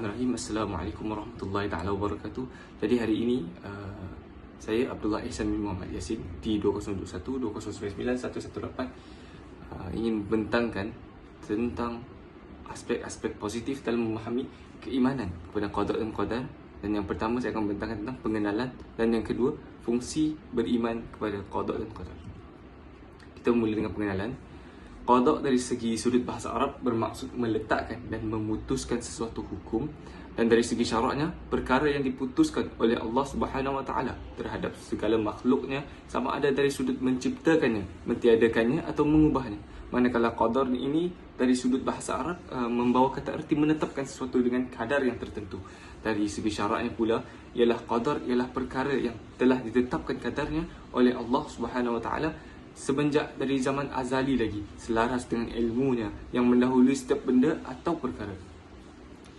Bismillahirrahmanirrahim. Assalamualaikum warahmatullahi taala wabarakatuh. Jadi hari ini saya Abdullah Ihsan bin Muhammad Yasin di 2021 2099 118 ingin membentangkan tentang aspek-aspek positif dalam memahami keimanan kepada qada dan qadar. Dan yang pertama saya akan membentangkan tentang pengenalan, dan yang kedua fungsi beriman kepada qada dan qadar. Kita mula dengan pengenalan. Qada dari segi sudut bahasa Arab bermaksud meletakkan dan memutuskan sesuatu hukum, dan dari segi syaraknya perkara yang diputuskan oleh Allah Subhanahu Wa Taala terhadap segala makhluknya, sama ada dari sudut menciptakannya, mentiadakannya atau mengubahnya. Manakala qadar ini dari sudut bahasa Arab membawa kata erti menetapkan sesuatu dengan kadar yang tertentu. Dari segi syaraknya pula ialah qadar ialah perkara yang telah ditetapkan kadarnya oleh Allah Subhanahu Wa Taala semenjak dari zaman azali lagi, selaras dengan ilmunya yang mendahului setiap benda atau perkara.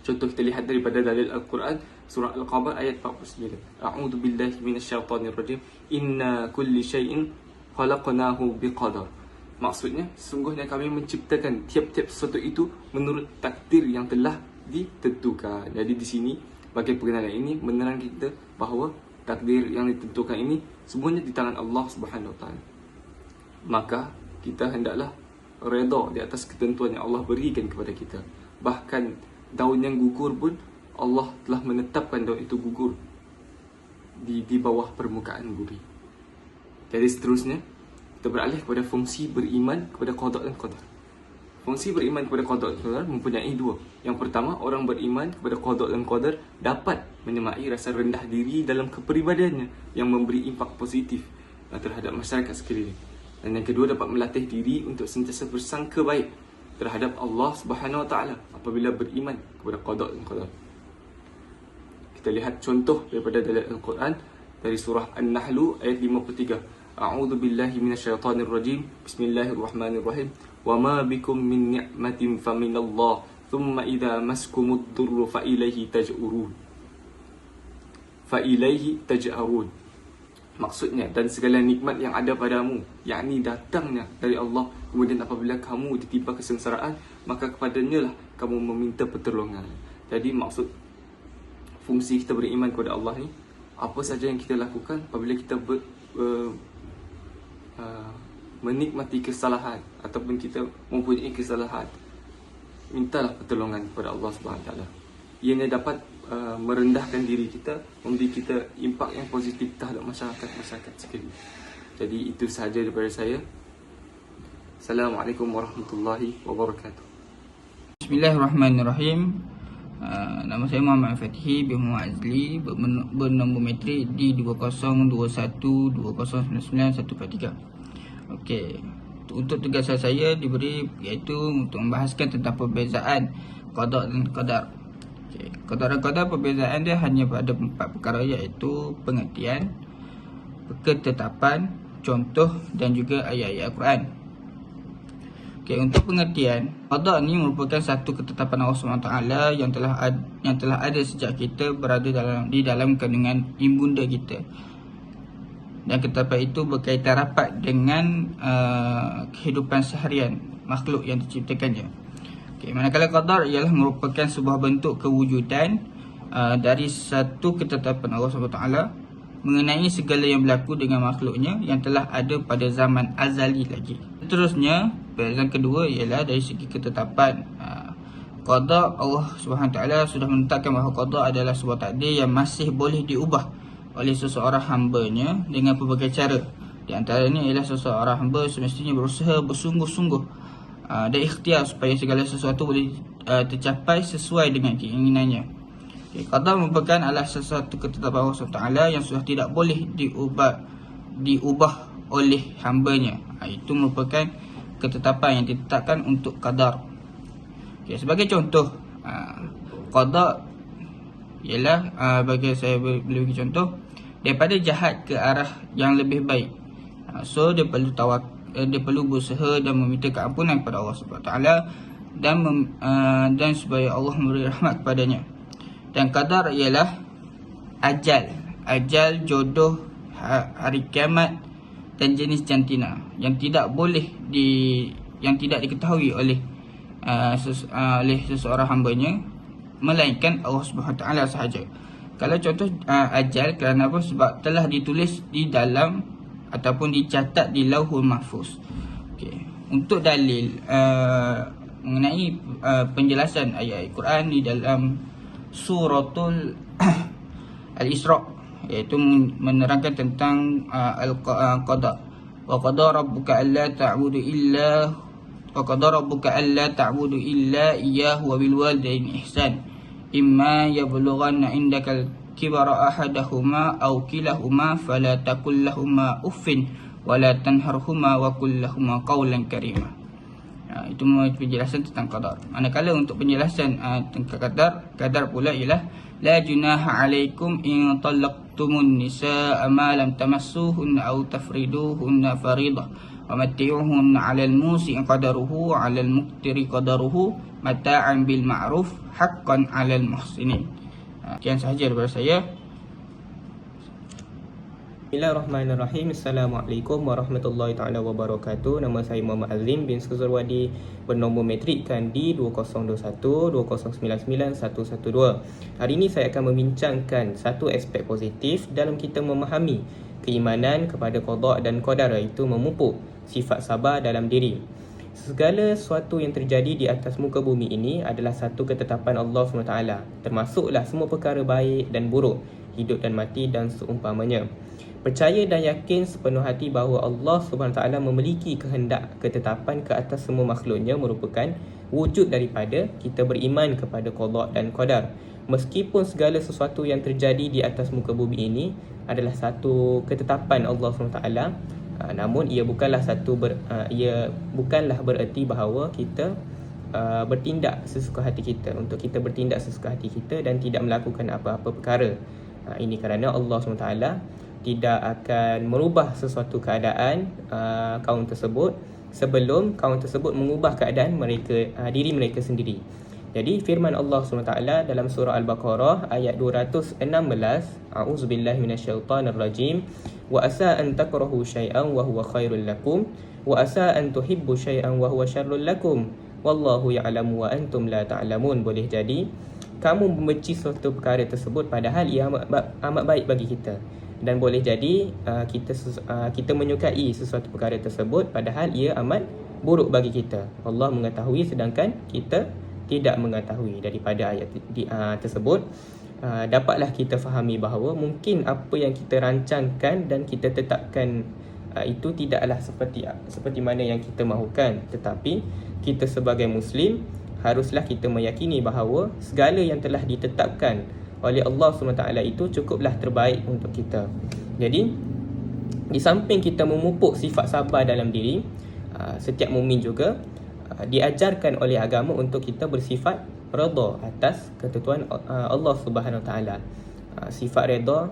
Contoh kita lihat daripada dalil Al-Quran, surah Al-Qamar ayat 49. A'udzu billahi minasyaitonir rajim. Inna kulli syai'in khalaqnahu biqadar. Maksudnya, sesungguhnya kami menciptakan tiap-tiap sesuatu itu menurut takdir yang telah ditentukan. Jadi di sini bagi pengenalan ini menerangkan kita bahawa takdir yang ditentukan ini semuanya di tangan Allah Subhanahu Wa Taala. Maka kita hendaklah redha di atas ketentuan yang Allah berikan kepada kita. Bahkan daun yang gugur pun Allah telah menetapkan daun itu gugur di bawah permukaan bumi. Jadi seterusnya kita beralih kepada fungsi beriman kepada qada dan qadar. Fungsi beriman kepada qada dan qadar mempunyai dua. Yang pertama, orang beriman kepada qada dan qadar dapat menyemai rasa rendah diri dalam kepribadiannya yang memberi impak positif terhadap masyarakat sekeliling. Dan yang kedua, dapat melatih diri untuk sentiasa bersangka baik terhadap Allah Subhanahu Wa Taala apabila beriman kepada qada dan qadar. Kita lihat contoh daripada dalil Al-Quran dari surah An-Nahl ayat 53. A'udzu billahi minasyaitonir rajim. Bismillahirrahmanirrahim. Wa ma bikum min ni'matin faminallah, thumma idza maskumud durru fa ilaihi taj'urun. Fa ilaihi taj'arun. Maksudnya, dan segala nikmat yang ada padamu, yakni datangnya dari Allah, kemudian apabila kamu ditimpa kesengsaraan, maka kepadanya lah kamu meminta pertolongan. Jadi maksud fungsi kita beriman kepada Allah ni, apa saja yang kita lakukan apabila kita menikmati kesalahan ataupun kita mempunyai kesalahan, mintalah pertolongan kepada Allah Subhanahu Wa Taala. Ianya dapat merendahkan diri kita, memberi kita impak yang positif terhadap masyarakat sekalian. Jadi itu sahaja daripada saya. Assalamualaikum warahmatullahi wabarakatuh. Bismillahirrahmanirrahim. Nama saya Muhammad Fatihi bin Muhammad Azli, bernombor metrik D202099143143. Okey. Untuk tugas saya diberi iaitu untuk membahaskan tentang perbezaan qada dan qadar. Qada dan qadar perbezaan dia hanya pada 4 perkara, iaitu pengertian, ketetapan, contoh dan juga ayat-ayat Al-Quran. Untuk pengertian, qada ni merupakan satu ketetapan Allah SWT yang telah ada sejak kita berada di dalam kandungan ibunda kita. Dan ketetapan itu berkaitan rapat dengan kehidupan seharian makhluk yang diciptakannya. Manakala qadar ialah merupakan sebuah bentuk kewujudan dari satu ketetapan Allah SWT mengenai segala yang berlaku dengan makhluknya yang telah ada pada zaman azali lagi. Seterusnya, perbezaan kedua ialah dari segi ketetapan. Qada, Allah SWT sudah menetapkan bahawa qada adalah sebuah takdir yang masih boleh diubah oleh seseorang hambanya dengan pelbagai cara. Di antaranya ialah seseorang hamba semestinya berusaha bersungguh-sungguh dan ikhtiar supaya segala sesuatu boleh tercapai sesuai dengan keinginannya. Qada merupakan adalah sesuatu ketetapan Allah SWT yang sudah tidak boleh diubah oleh hambanya. Itu merupakan ketetapan yang ditetapkan untuk qadar. Sebagai contoh, qada ialah bagi saya boleh bagi contoh daripada jahat ke arah yang lebih baik. So dia perlu berusaha dan meminta keampunan kepada Allah SWT dan supaya Allah memberi rahmat kepadanya. Dan qadar ialah ajal, jodoh, hari kiamat dan jenis jantina yang tidak diketahui oleh seseorang hambanya melainkan Allah Subhanahu Taala sahaja. Kalau contoh ajal, kerana apa? Sebab telah ditulis di dalam ataupun dicatat di Lauhul Mahfuz. Okey. Untuk dalil mengenai penjelasan ayat Al-Quran di dalam suratul Al-Isra, iaitu menerangkan tentang al-qada. Wa qada rabbuka alla ta'budu illa iyyahu wa bil walidayni ihsan imma yablughanna indakal kibara ahaduhuma aw kilahuma fala taqul lahumu uffin wa la tanharhuma wa qul lahumu qawlan karima. Itu penjelasan tentang qadar. Manakala untuk penjelasan tentang qadar pula ialah la junaha alaikum in talaqtumun nisaa ma lam tamassuhunna aw tafriduhunna faridah wa matti'uhunna 'alal musi' qadaruhu 'alal muqtiri qadaruhu mata'an bil ma'ruf haqqan 'alal muhsinin. Sekian sahaja daripada saya. Bismillahirrahmanirrahim. Assalamualaikum warahmatullahi taala wabarakatuh. Nama saya Muhammad Azim bin Suzurwadi, bernombor metrik Kandi 2021-2099112. Hari ini saya akan membincangkan satu aspek positif dalam kita memahami keimanan kepada qada dan qadar, iaitu memupuk sifat sabar dalam diri. Segala sesuatu yang terjadi di atas muka bumi ini adalah satu ketetapan Allah SWT, termasuklah semua perkara baik dan buruk, hidup dan mati dan seumpamanya. Percaya dan yakin sepenuh hati bahawa Allah SWT memiliki kehendak ketetapan ke atas semua makhluknya merupakan wujud daripada kita beriman kepada qada dan qadar. Meskipun segala sesuatu yang terjadi di atas muka bumi ini adalah satu ketetapan Allah SWT, namun ia bukanlah bererti bahawa kita bertindak sesuka hati kita, untuk kita bertindak sesuka hati kita dan tidak melakukan apa-apa perkara. Ini kerana Allah SWT tidak akan merubah sesuatu keadaan kaum tersebut sebelum kaum tersebut mengubah keadaan mereka, diri mereka sendiri. Jadi firman Allah SWT dalam surah Al-Baqarah ayat 216, A'udzubillahi minasyaitonirrajim, wa asa an takrahu syai'an wa huwa khairul lakum wa asa an tuhibbu syai'an wa huwa syarrul lakum wallahu ya'lamu wa antum la ta'lamun. Boleh jadi kamu membenci suatu perkara tersebut padahal ia amat baik bagi kita, dan boleh jadi kita menyukai sesuatu perkara tersebut padahal ia amat buruk bagi kita. Allah mengetahui sedangkan kita tidak mengetahui. Daripada ayat tersebut dapatlah kita fahami bahawa mungkin apa yang kita rancangkan dan kita tetapkan itu tidaklah seperti mana yang kita mahukan, tetapi kita sebagai Muslim haruslah kita meyakini bahawa segala yang telah ditetapkan oleh Allah SWT itu cukuplah terbaik untuk kita. Jadi di samping kita memupuk sifat sabar dalam diri, setiap mukmin juga diajarkan oleh agama untuk kita bersifat redha atas ketentuan Allah Subhanahu Taala. Sifat redha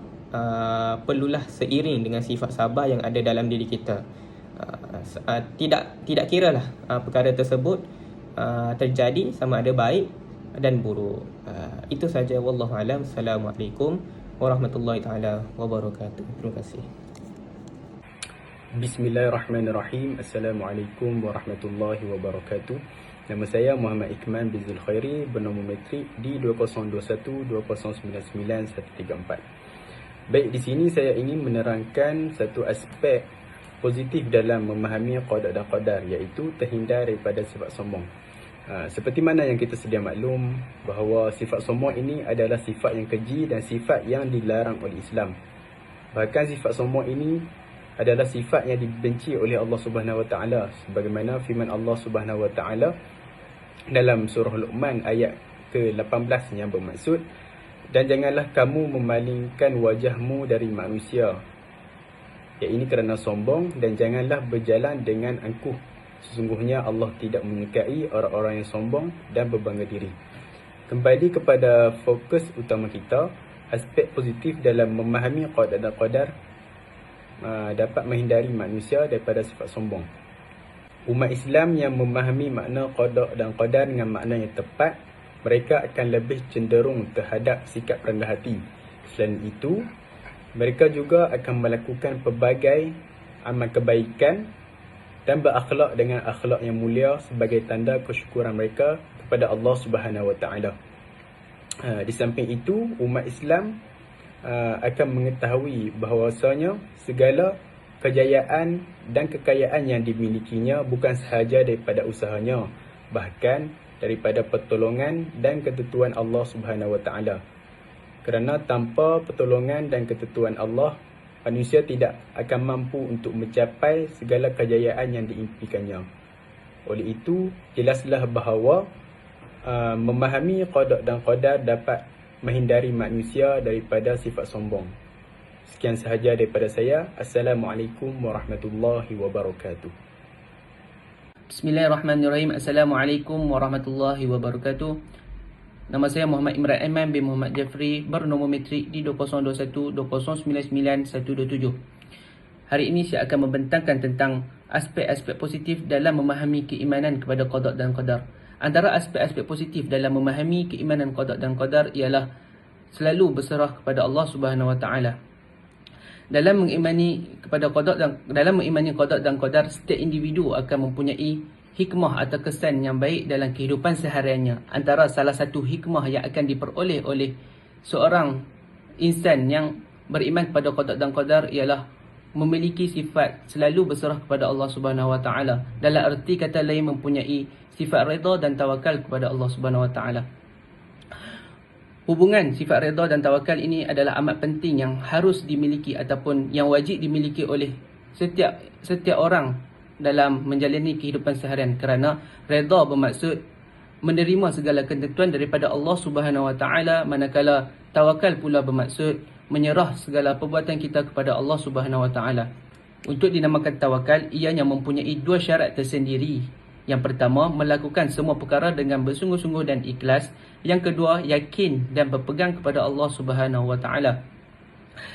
perlulah seiring dengan sifat sabar yang ada dalam diri kita. Tidak kiralah perkara tersebut terjadi sama ada baik dan buruk. Itu saja, wallahu alam. Assalamualaikum warahmatullahi taala wabarakatuh. Terima kasih. Bismillahirrahmanirrahim. Assalamualaikum warahmatullahi wabarakatuh. Nama saya Muhammad Ikman bin Zulkhairi, bernombor metrik di 2021-2099134. Baik, di sini saya ingin menerangkan satu aspek positif dalam memahami qada dan qadar, iaitu terhindar daripada sifat sombong. Seperti mana yang kita sedia maklum bahawa sifat sombong ini adalah sifat yang keji dan sifat yang dilarang oleh Islam. Bahkan sifat sombong ini adalah sifat yang dibenci oleh Allah Subhanahu Wa Taala, sebagaimana firman Allah Subhanahu Wa Taala dalam surah Luqman ayat ke-18 yang bermaksud, dan janganlah kamu memalingkan wajahmu dari manusia, ini kerana sombong, dan janganlah berjalan dengan angkuh, sesungguhnya Allah tidak menyukai orang-orang yang sombong dan berbangga diri. Kembali kepada fokus utama kita, aspek positif dalam memahami qada dan qadar dapat menghindari manusia daripada sifat sombong. Umat Islam yang memahami makna qada dan qadar dengan makna yang tepat, mereka akan lebih cenderung terhadap sikap rendah hati. Selain itu, mereka juga akan melakukan pelbagai amal kebaikan dan berakhlak dengan akhlak yang mulia sebagai tanda kesyukuran mereka kepada Allah Subhanahu Wa Taala. Di samping itu, umat Islam akan mengetahui bahawasanya segala kejayaan dan kekayaan yang dimilikinya bukan sahaja daripada usahanya, bahkan daripada pertolongan dan ketentuan Allah Subhanahu Wa Taala. Kerana tanpa pertolongan dan ketentuan Allah, manusia tidak akan mampu untuk mencapai segala kejayaan yang diimpikannya. Oleh itu, jelaslah bahawa memahami qada dan qadar dapat menghindari manusia daripada sifat sombong. Sekian sahaja daripada saya. Assalamualaikum warahmatullahi wabarakatuh. Bismillahirrahmanirrahim. Assalamualaikum warahmatullahi wabarakatuh. Nama saya Muhammad Imran Aiman bin Muhammad Jafri, bernomor metrik di 2021-2099-127. Hari ini saya akan membentangkan tentang aspek-aspek positif dalam memahami keimanan kepada qada dan qadar. Antara aspek-aspek positif dalam memahami keimanan qada dan qadar ialah selalu berserah kepada Allah Subhanahu Wa Taala. Dalam mengimani qada dan qadar, setiap individu akan mempunyai hikmah atau kesan yang baik dalam kehidupan sehariannya. Antara salah satu hikmah yang akan diperoleh oleh seorang insan yang beriman kepada qada dan qadar ialah memiliki sifat selalu berserah kepada Allah Subhanahu Wa Taala. Dalam arti kata lain, mempunyai sifat redha dan tawakal kepada Allah Subhanahu Wa Taala. Hubungan sifat redha dan tawakal ini adalah amat penting yang harus dimiliki ataupun yang wajib dimiliki oleh setiap orang dalam menjalani kehidupan seharian, kerana redha bermaksud menerima segala ketentuan daripada Allah Subhanahu Wa Taala, manakala tawakal pula bermaksud menyerah segala perbuatan kita kepada Allah Subhanahu Wa Taala. Untuk dinamakan tawakal, ianya mempunyai dua syarat tersendiri. Yang pertama, melakukan semua perkara dengan bersungguh-sungguh dan ikhlas. Yang kedua, yakin dan berpegang kepada Allah Subhanahu Wa Taala.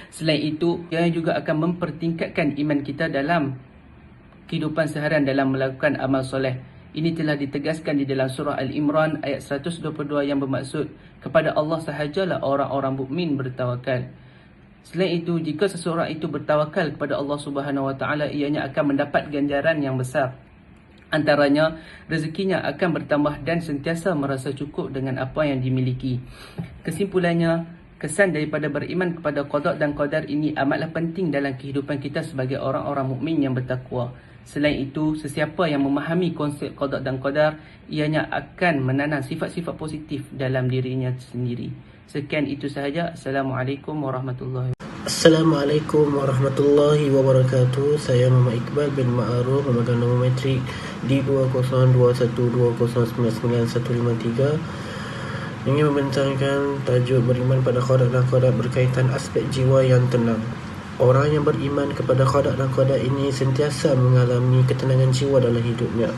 Selain itu, ia juga akan mempertingkatkan iman kita dalam kehidupan seharian dalam melakukan amal soleh. Ini telah ditegaskan di dalam surah Al-Imran ayat 122 yang bermaksud kepada Allah sahajalah orang-orang mukmin bertawakal. Selain itu, jika seseorang itu bertawakal kepada Allah Subhanahu Wa Taala, ianya akan mendapat ganjaran yang besar. Antaranya, rezekinya akan bertambah dan sentiasa merasa cukup dengan apa yang dimiliki. Kesimpulannya, kesan daripada beriman kepada qada dan qadar ini amatlah penting dalam kehidupan kita sebagai orang-orang mukmin yang bertakwa. Selain itu, sesiapa yang memahami konsep qada dan qadar, ianya akan menanam sifat-sifat positif dalam dirinya sendiri. Sekian itu sahaja. Assalamualaikum warahmatullahi wabarakatuh. Assalamualaikum warahmatullahi wabarakatuh. Saya Muhammad Iqbal bin Ma'ruf, memegang nombor metrik di 2021-2099-153. Ingin membentangkan tajuk beriman pada qada dan qadar berkaitan aspek jiwa yang tenang. Orang yang beriman kepada qada dan qadar ini sentiasa mengalami ketenangan jiwa dalam hidupnya,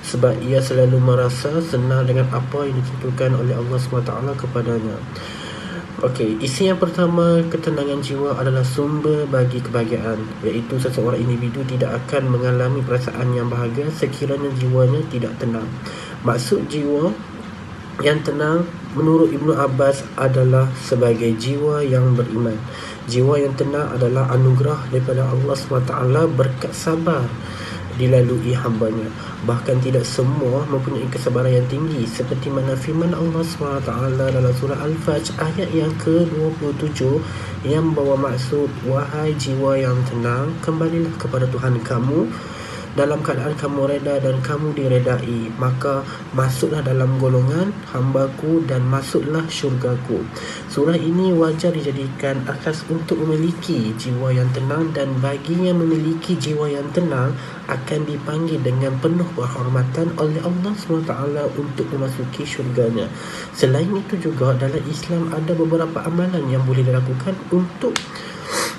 sebab ia selalu merasa senang dengan apa yang ditentukan oleh Allah SWT kepadanya. Okey, isi yang pertama, ketenangan jiwa adalah sumber bagi kebahagiaan, iaitu seseorang individu tidak akan mengalami perasaan yang bahagia sekiranya jiwanya tidak tenang. Maksud jiwa yang tenang menurut Ibnu Abbas adalah sebagai jiwa yang beriman. Jiwa yang tenang adalah anugerah daripada Allah SWT berkat sabar dilalui hambanya. Bahkan tidak semua mempunyai kesabaran yang tinggi, seperti mana firman Allah SWT dalam surah Al-Fajr ayat yang ke-27 yang membawa maksud, wahai jiwa yang tenang, kembalilah kepada Tuhan kamu dalam keadaan kamu reda dan kamu diredai, maka masuklah dalam golongan hambaku dan masuklah syurgaku. Surah ini wajar dijadikan asas untuk memiliki jiwa yang tenang, dan bagi yang memiliki jiwa yang tenang akan dipanggil dengan penuh penghormatan oleh Allah SWT untuk memasuki syurganya. Selain itu juga dalam Islam ada beberapa amalan yang boleh dilakukan untuk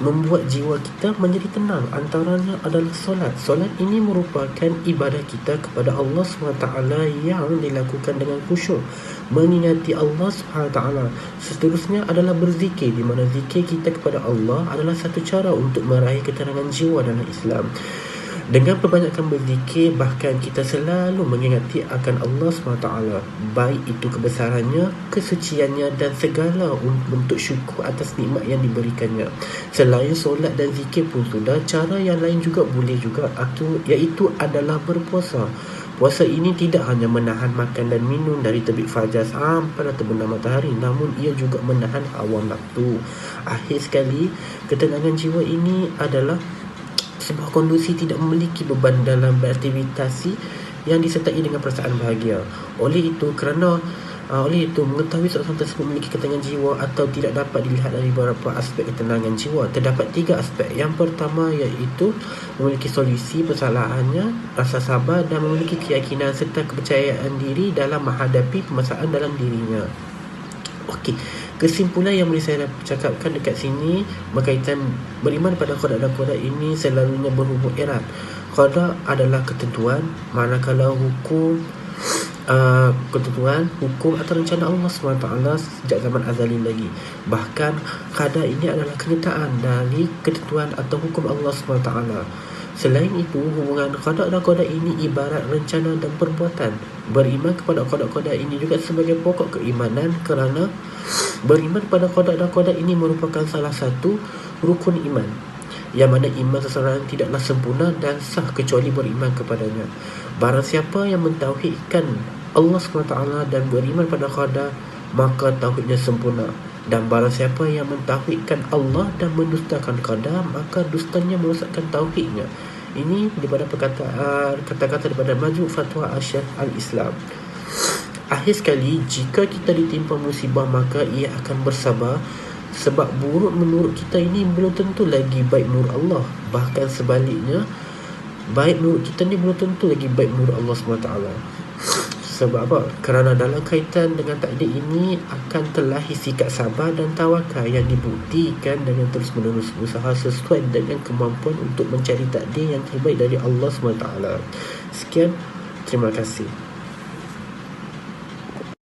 membuat jiwa kita menjadi tenang. Antaranya adalah solat. Solat ini merupakan ibadah kita kepada Allah SWT yang dilakukan dengan khusyuk, mengingati Allah SWT. Seterusnya adalah berzikir, di mana zikir kita kepada Allah adalah satu cara untuk meraih ketenangan jiwa dalam Islam. Dengan kebanyakan berzikir, bahkan kita selalu mengingati akan Allah SWT, baik itu kebesarannya, kesuciannya dan segala bentuk syukur atas nikmat yang diberikannya. Selain solat dan zikir pun sudah, cara yang lain juga boleh juga, iaitu adalah berpuasa. Puasa ini tidak hanya menahan makan dan minum dari terbit fajar sampai terbenam matahari, namun ia juga menahan hawa nafsu. Akhir sekali, ketenangan jiwa ini adalah sebuah kondisi tidak memiliki beban dalam beraktivitasi yang disertai dengan perasaan bahagia. Oleh itu, mengetahui seseorang tersebut memiliki ketenangan jiwa atau tidak dapat dilihat dari beberapa aspek ketenangan jiwa. Terdapat 3 aspek. Yang pertama iaitu memiliki solusi persalahannya, rasa sabar dan memiliki keyakinan serta kepercayaan diri dalam menghadapi permasalahan dalam dirinya. Okey, kesimpulan yang boleh saya cakapkan dekat sini berkaitan beriman pada qada dan qadar ini selalunya berhubung erat. Qada adalah ketentuan, manakala ketentuan, hukum atau rencana Allah SWT sejak zaman azali lagi. Bahkan qada ini adalah kenyataan dari ketentuan atau hukum Allah SWT. Selain itu, hubungan qada dan qadar ini ibarat rencana dan perbuatan. Beriman kepada qada qadar ini juga sebagai pokok keimanan, kerana beriman pada qada dan qadar ini merupakan salah satu rukun iman, yang mana iman seseorang tidaklah sempurna dan sah kecuali beriman kepadanya. Barang siapa yang mentauhidkan Allah SWT dan beriman pada qadar, maka tauhidnya sempurna. Dan barang siapa yang mentauhidkan Allah dan mendustakan qadar, maka dustanya merosakkan tauhidnya. Ini daripada kata-kata daripada Majmu' Fatwa Asy-Syaikh Al-Islam. Akhir sekali, jika kita ditimpa musibah, maka ia akan bersabar, sebab buruk menurut kita ini belum tentu lagi baik menurut Allah. Bahkan sebaliknya, baik menurut kita ni belum tentu lagi baik menurut Allah SWT. Sebab apa? Kerana dalam kaitan dengan takdir ini akan terlahir sikap sabar dan tawakal yang dibuktikan dengan terus-menerus usaha sesuai dengan kemampuan untuk mencari takdir yang terbaik dari Allah SWT. Sekian, terima kasih.